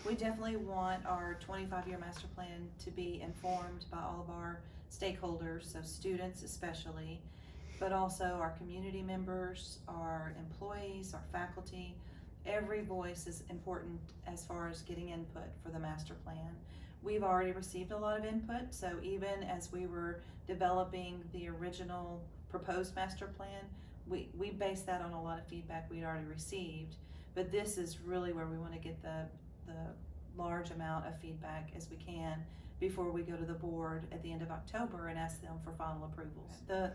We definitely want our 25-year master plan to be informed by all of our stakeholders, so students especially, but also our community members, our employees, our faculty. Every voice is important as far as getting input for the master plan. We've already received a lot of input, so even as we were developing the original proposed master plan, we based that on a lot of feedback we'd already received. But this is really where we want to get the large amount of feedback as we can before we go to the board at the end of October and ask them for final approvals. The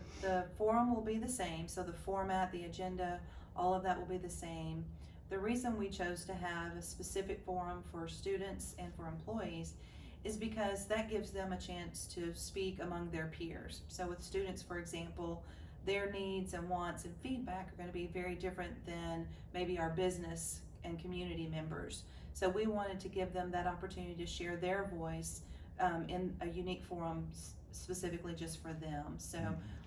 forum will be the same, so the format, the agenda, all of that will be the same. The reason we chose to have a specific forum for students and for employees is because that gives them a chance to speak among their peers. So with students, for example, their needs and wants and feedback are going to be very different than maybe our business and community members. So we wanted to give them that opportunity to share their voice in a unique forum specifically just for them. So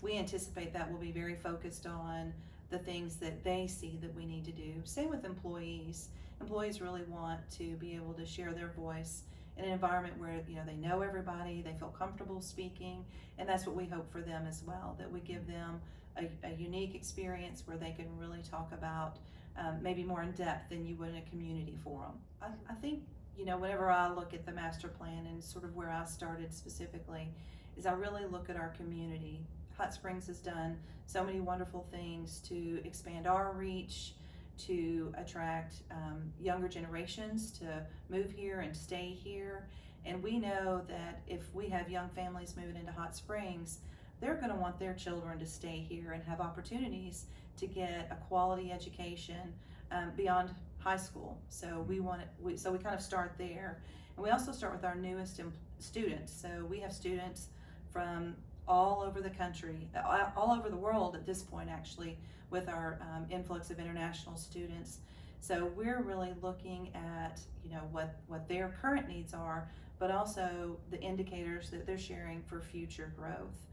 we anticipate that will be very focused on the things that they see that we need to do. Same with employees. Employees really want to be able to share their voice in an environment where they know everybody, they feel comfortable speaking, and that's what we hope for them as well, that we give them a unique experience where they can really talk about maybe more in depth than you would in a community forum. I think whenever I look at the master plan and sort of where I started specifically, is I really look at our community. Hot Springs has done so many wonderful things to expand our reach, to attract younger generations to move here and stay here. And we know that if we have young families moving into Hot Springs, they're going to want their children to stay here and have opportunities to get a quality education beyond high school. So we kind of start there. And we also start with our newest students. So we have students from all over the country, all over the world at this point actually, with our influx of international students. So we're really looking at what their current needs are, but also the indicators that they're sharing for future growth.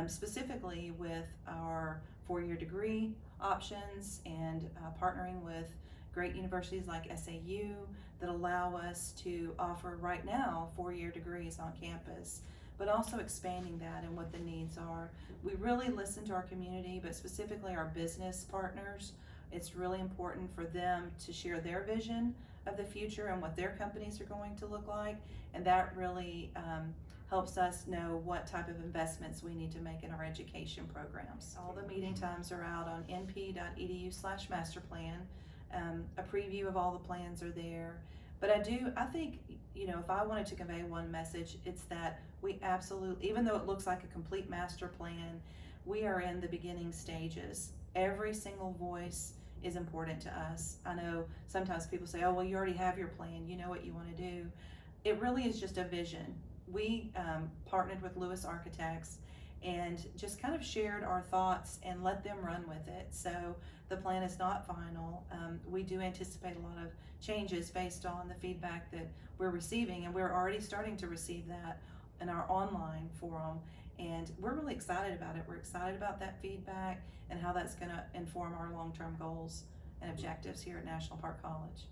Specifically with our 4-year degree options and partnering with great universities like SAU that allow us to offer right now 4-year degrees on campus, but also expanding that and what the needs are. We really listen to our community, but specifically our business partners. It's really important for them to share their vision of the future and what their companies are going to look like, and that really helps us know what type of investments we need to make in our education programs. All the meeting times are out on np.edu/masterplan. A preview of all the plans are there. But I think, if I wanted to convey one message, it's that we absolutely, even though it looks like a complete master plan, we are in the beginning stages. Every single voice is important to us. I know sometimes people say, oh, well, you already have your plan, you know what you want to do. It really is just a vision. We partnered with Lewis Architects and just kind of shared our thoughts and let them run with it. So the plan is not final. We do anticipate a lot of changes based on the feedback that we're receiving, and we're already starting to receive that in our online forum, and we're really excited about it. We're excited about that feedback and how that's going to inform our long-term goals and objectives here at National Park College.